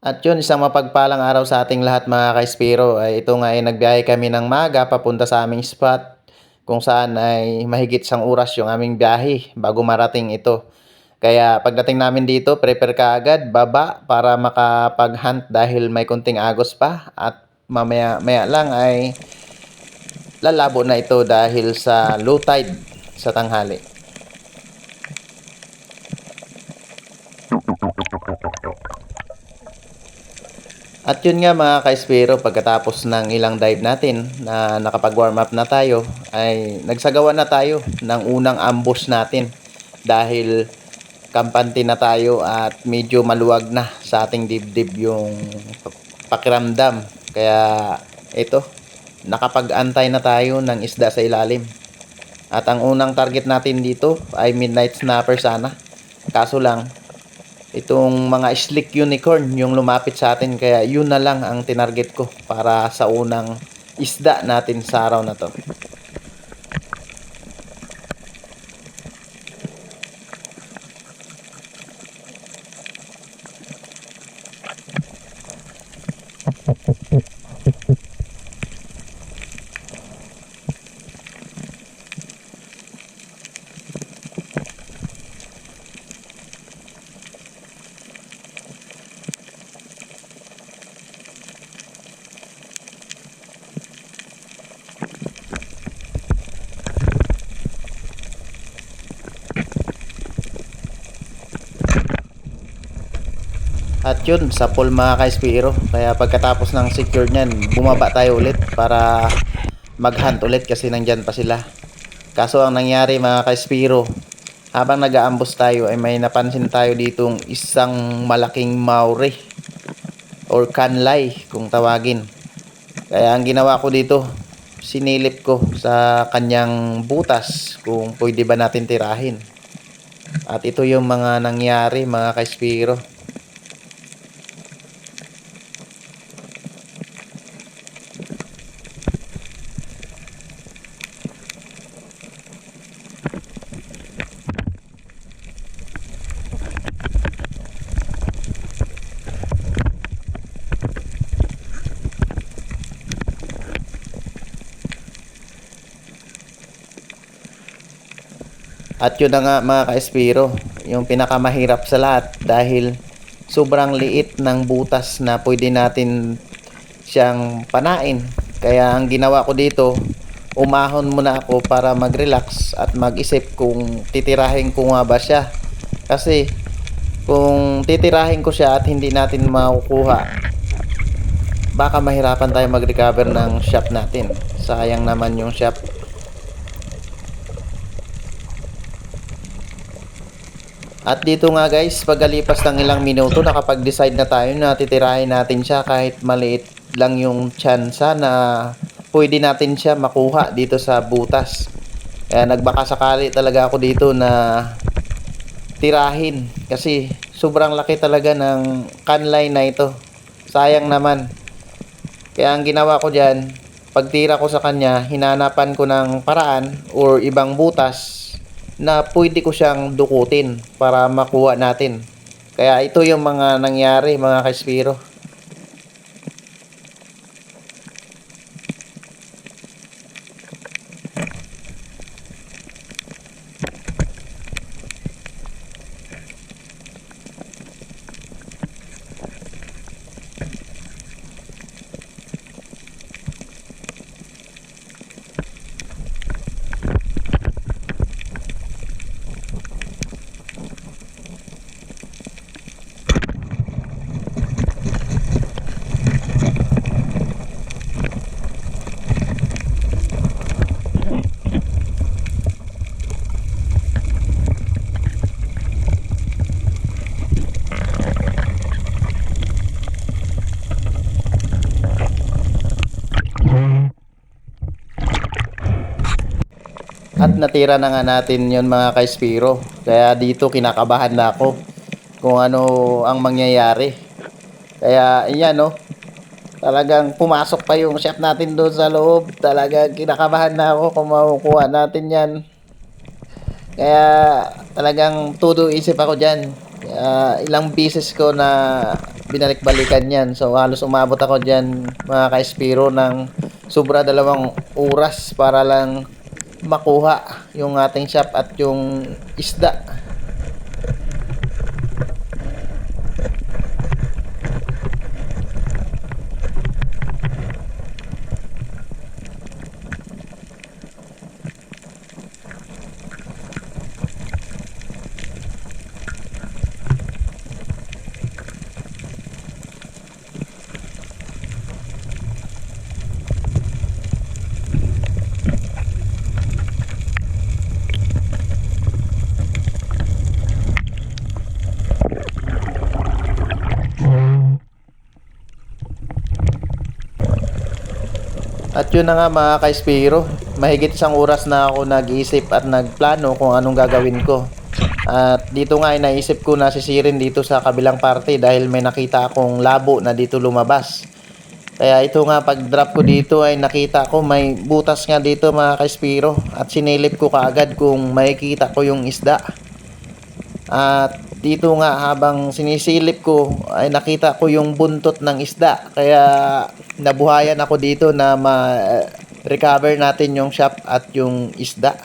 At yun, isang mapagpalang araw sa ating lahat mga ka-Spiro. Ay ito nga ay nagbiyahe kami ng maga papunta sa aming spot kung saan ay mahigit 1 oras yung aming biyahe bago marating ito. Kaya pagdating namin dito, prepare ka agad, baba para makapag-hunt dahil may konting agos pa at mamaya-maya lang ay lalabo na ito dahil sa low tide sa tanghali. At yun nga mga ka-Spiro, pagkatapos ng ilang dive natin na nakapag-warm up na tayo, ay nagsagawa na tayo ng unang ambush natin dahil kampante na tayo at medyo maluwag na sa ating dibdib yung pakiramdam. Kaya ito, nakapag-antay na tayo ng isda sa ilalim. At ang unang target natin dito ay midnight snapper sana. Kaso lang, itong mga slick unicorn yung lumapit sa atin, kaya yun na lang ang tinarget ko para sa unang isda natin sa araw na to. At yun, sa pool mga ka-Spiro. Kaya pagkatapos ng secure nyan, bumaba tayo ulit para mag-hunt ulit kasi nandyan pa sila. Kaso ang nangyari mga ka-Spiro, habang nag-aambos tayo ay may napansin tayo ditong isang malaking Maori or kanlay kung tawagin. Kaya ang ginawa ko dito, sinilip ko sa kanyang butas kung pwede ba natin tirahin. At ito yung mga nangyari mga ka-Spiro. At yun na nga mga ka-Espiro, yung pinakamahirap sa lahat dahil sobrang liit ng butas na pwede natin siyang panain. Kaya ang ginawa ko dito, umahon muna ako para mag-relax at mag-isip kung titirahin ko nga ba siya. Kasi kung titirahin ko siya at hindi natin makukuha, baka mahirapan tayo mag-recover ng shop natin. Sayang naman yung shop. At dito nga guys, pagkalipas ng ilang minuto, nakapag-decide na tayo na titirahin natin siya kahit maliit lang yung tsansa na pwede natin siya makuha dito sa butas. Kaya nagbaka sakali talaga ako dito na tirahin kasi sobrang laki talaga ng canline na ito. Sayang naman. Kaya ang ginawa ko dyan, pagtira ko sa kanya, hinanapan ko ng paraan or ibang butas na pwede ko siyang dukutin para makuha natin. Kaya ito yung mga nangyari mga ka-Spiro. At natira na nga natin yon mga ka-Spiro. Kaya dito kinakabahan na ako kung ano ang mangyayari. Kaya iyan no, talagang pumasok pa yung chef natin doon sa loob. Talagang kinakabahan na ako kung makukuha natin yan. Kaya talagang todo isip ako dyan. Ilang pieces ko na binalik-balikan yan. So halos umabot ako dyan mga ka-Espiro ng sobra 2 oras para lang makuha yung ating shop at yung isda. At yun na nga mga ka-Espiro, mahigit 1 oras na ako nag-iisip at nagplano kung anong gagawin ko. At dito nga ay naisip ko na sisirin dito sa kabilang parte dahil may nakita akong labo na dito lumabas. Kaya ito nga, pag drop ko dito ay nakita ko may butas nga dito mga ka-Espiro, at sinilip ko kaagad kung makikita ko yung isda. At dito nga habang sinisilip ko ay nakita ko yung buntot ng isda, kaya nabuhayan ako dito na ma-recover natin yung shop at yung isda.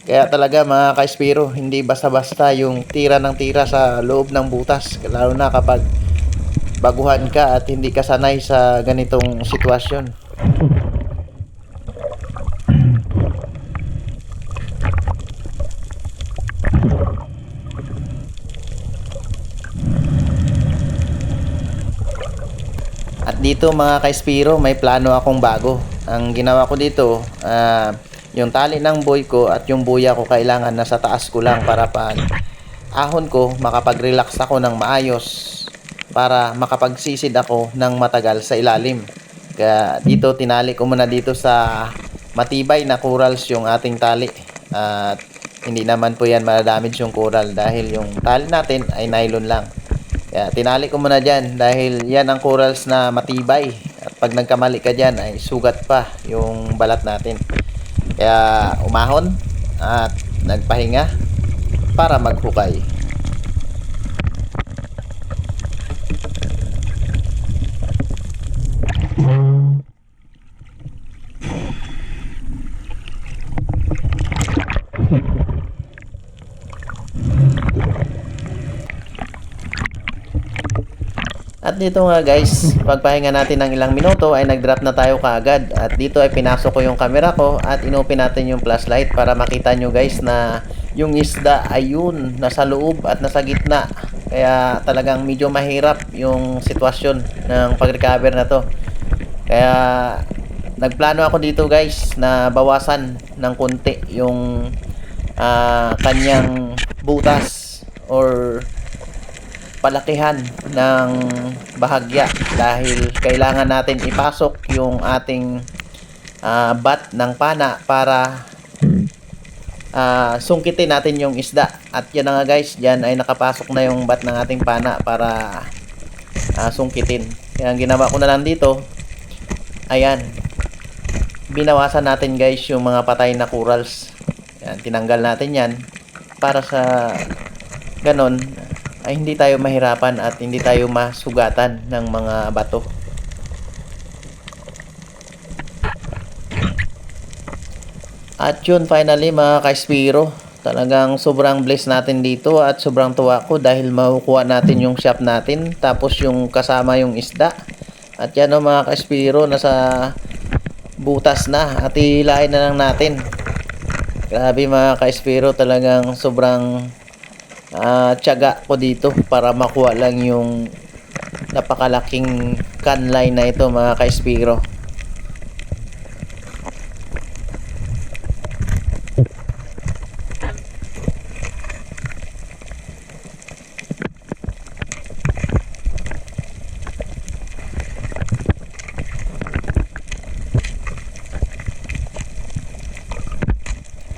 Kaya talaga mga ka-Espiro, hindi basta-basta yung tira ng tira sa loob ng butas, lalo na kapag baguhan ka at hindi ka sanay sa ganitong sitwasyon. At dito mga ka-Espiro, may plano akong bago. Ang ginawa ko dito, yung tali ng buoy ko at yung buya ko kailangan nasa taas ko lang para pag ahon ko, makapag-relax ako ng maayos para makapagsisid ako ng matagal sa ilalim. Kaya dito tinali ko muna dito sa matibay na corals yung ating tali. At hindi naman po yan ma-damage yung coral dahil yung tali natin ay nylon lang. Kaya tinali ko muna dyan dahil yan ang corals na matibay. At pag nagkamali ka dyan ay sugat pa yung balat natin. Kaya umahon at nagpahinga para maghukay. At dito nga guys, pagpahinga natin ng ilang minuto ay nag-drop na tayo kaagad. At dito ay pinasok ko yung camera ko at inopen natin yung flashlight para makita nyo guys na yung isda ay yun, nasa loob at nasa gitna. Kaya talagang medyo mahirap yung sitwasyon ng pag-recover na to. Kaya nagplano ako dito guys na bawasan ng konti yung kanyang butas or palakihan ng bahagya dahil kailangan natin ipasok yung ating bat ng pana para sungkitin natin yung isda. At yan na nga guys, dyan ay nakapasok na yung bat ng ating pana para sungkitin. Kaya ang ginawa ko na lang dito, ayan, binawasan natin guys yung mga patay na corals. Yan, tinanggal natin yan para sa ganon ay hindi tayo mahirapan at hindi tayo masugatan ng mga bato. At yun, finally mga ka-Espiro, talagang sobrang blessed natin dito at sobrang tuwa ko dahil makukuha natin yung shop natin tapos yung kasama yung isda. At yan o mga ka-Espiro, nasa butas na at hilahin na lang natin. Grabe mga ka-Espiro, talagang sobrang tiyaga ko dito para makuha lang yung napakalaking canline na ito mga ka-Espiro.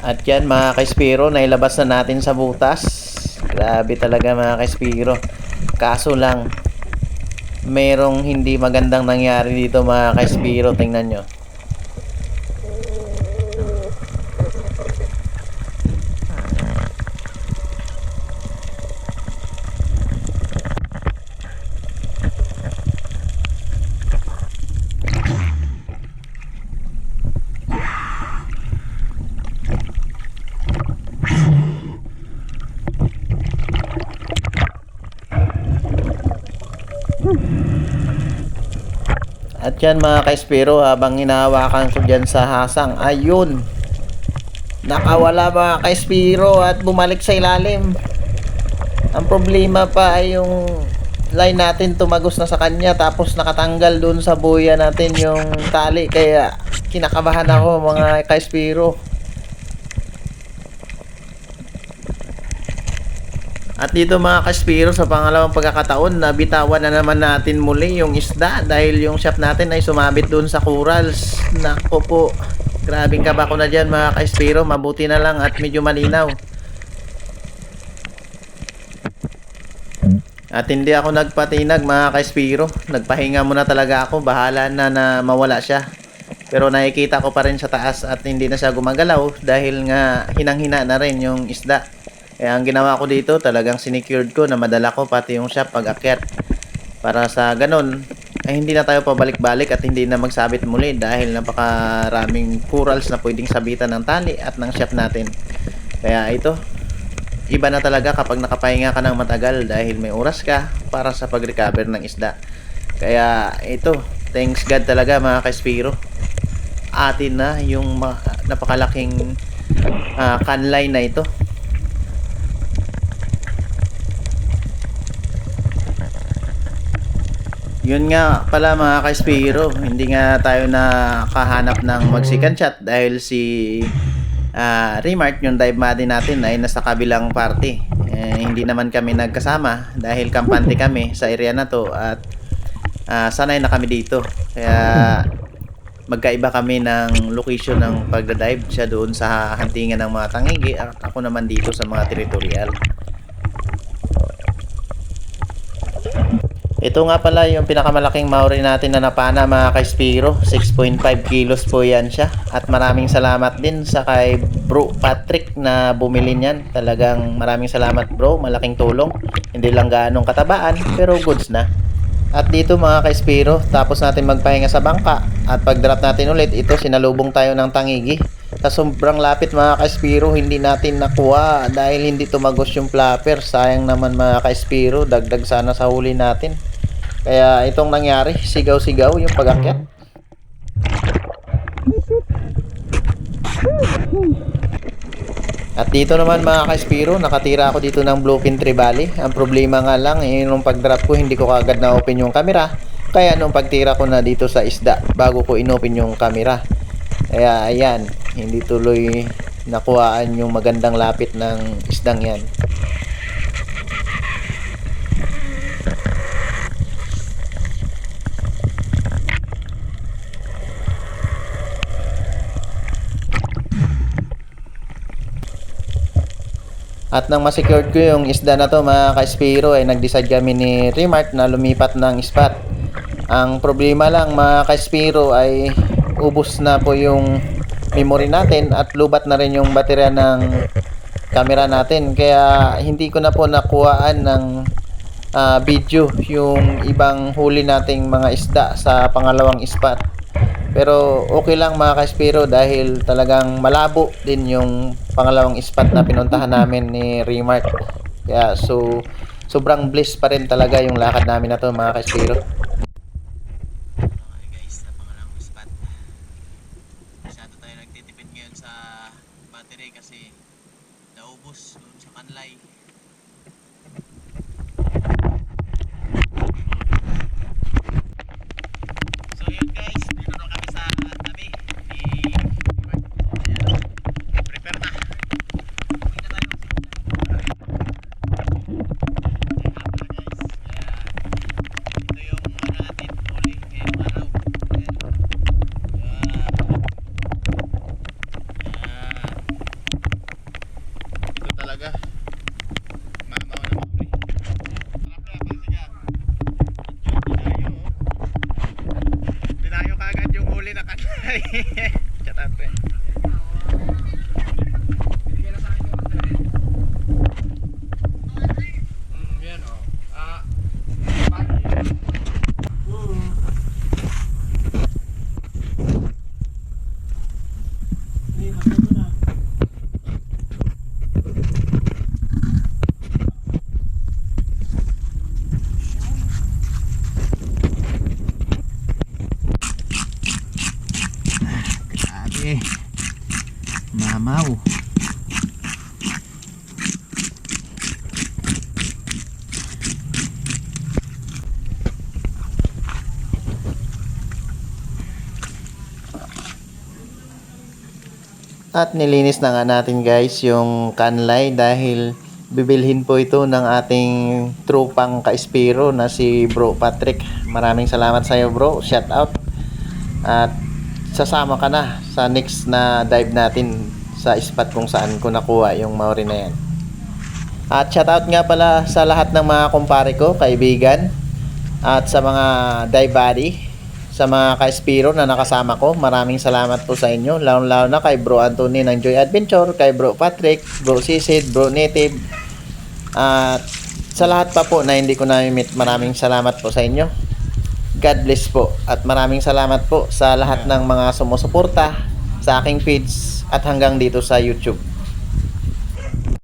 At yan mga ka-Espiro, nailabas na natin sa butas. Grabe talaga mga ka-Espiro. Kaso lang, merong hindi magandang nangyari dito mga ka-Espiro. Tingnan nyo. At yan mga ka-espero, habang hinahawakan ko dyan sa hasang, ayun, nakawala mga ka-espero at bumalik sa ilalim. Ang problema pa ay yung line natin tumagos na sa kanya, tapos nakatanggal dun sa buya natin yung tali, kaya kinakabahan ako mga ka-espero. At dito mga ka-espero, sa pangalawang pagkakataon, nabitawan na naman natin muli yung isda dahil yung shop natin ay sumabit dun sa corals. Nako po, grabing kaba ko na dyan mga ka-espero, mabuti na lang at medyo malinaw. At hindi ako nagpatinag mga ka-espero, nagpahinga muna talaga ako, bahala na na mawala siya. Pero nakikita ko pa rin sa taas at hindi na siya gumagalaw dahil nga hinang-hina na rin yung isda. Kaya ang ginawa ko dito, talagang sinecured ko na madala ko pati yung shop pag akyat. Para sa ganun, ay hindi na tayo pabalik-balik at hindi na magsabit muli dahil napakaraming corals na pwedeng sabitan ng tali at ng shop natin. Kaya ito, iba na talaga kapag nakapahinga ka ng matagal dahil may oras ka para sa pag-recover ng isda. Kaya ito, thanks God talaga mga ka-espero. Atin na yung napakalaking canline na ito. Yun nga pala mga ka-espero, hindi nga tayo nakahanap ng mag-second shot dahil si Remark, yung dive buddy natin ay nasa kabilang party. Hindi naman kami nagkasama dahil kampante kami sa area na to at sanay na kami dito. Kaya magkaiba kami ng location ng pagdadive. Siya doon sa hantingan ng mga tangigi at ako naman dito sa mga territorial. Ito nga pala yung pinakamalaking Maori natin na napana mga ka-espero. 6.5 kilos po yan siya. At maraming salamat din sa kay Bro Patrick na bumili niyan. Talagang maraming salamat bro, malaking tulong. Hindi lang gaanong katabaan pero goods na. At dito mga ka-espero, tapos natin magpahinga sa bangka. At pag drop natin ulit, ito sinalubong tayo ng tangigi. Sa sobrang lapit mga ka-espero, hindi natin nakuha dahil hindi tumagos yung flapper. Sayang naman mga ka-espero, dagdag sana sa huli natin. Kaya itong nangyari, sigaw-sigaw yung pag-akyat. At dito naman mga ka-espero, nakatira ako dito ng Bluefin Trevally. Ang problema nga lang, nung pag-drop ko, hindi ko kagad na-open yung camera. Kaya nung pagtira ko na dito sa isda, bago ko in-open yung camera. Kaya ayan, hindi tuloy nakuhaan yung magandang lapit ng isdang yan. At nang ma-secured ko yung isda na to mga ka-espero, ay nag-decide kami ni Remark na lumipat ng spot. Ang problema lang mga ka-espero ay ubos na po yung memory natin at lubat na rin yung baterya ng camera natin. Kaya hindi ko na po nakuhaan ng video yung ibang huli nating mga isda sa pangalawang spot. Pero okay lang mga ka-espero dahil talagang malabo din yung pangalawang spot na pinuntahan namin ni Remark. Kaya sobrang bliss pa rin talaga yung lakad namin na to mga ka-espero. Okay guys, sa pangalawang spot. Masyado tayo nagtitipid ngayon sa battery kasi naubos doon sa kanlay. So yun guys, dito na kami sa tabi ni prepare na. Uwi na tayo. Ito yung Langaw. At nilinis na nga natin guys yung kanlay dahil bibilhin po ito ng ating tropang ka-espiro na si Bro Patrick. Maraming salamat sa iyo bro, shout out. At sasama ka na sa next na dive natin sa spot kung saan ko nakuha yung Maori na yan. At shout out nga pala sa lahat ng mga kumpare ko, kaibigan, at sa mga dive buddy, sa mga ka-espiro na nakasama ko. Maraming salamat po sa inyo, lalo na kay Bro Anthony ng Joy Adventure, kay Bro Patrick, Bro Sisid, Bro Native, at sa lahat pa po na hindi ko na-meet. Maraming salamat po sa inyo. God bless po, at maraming salamat po sa lahat ng mga sumusuporta sa aking feeds at hanggang dito sa YouTube.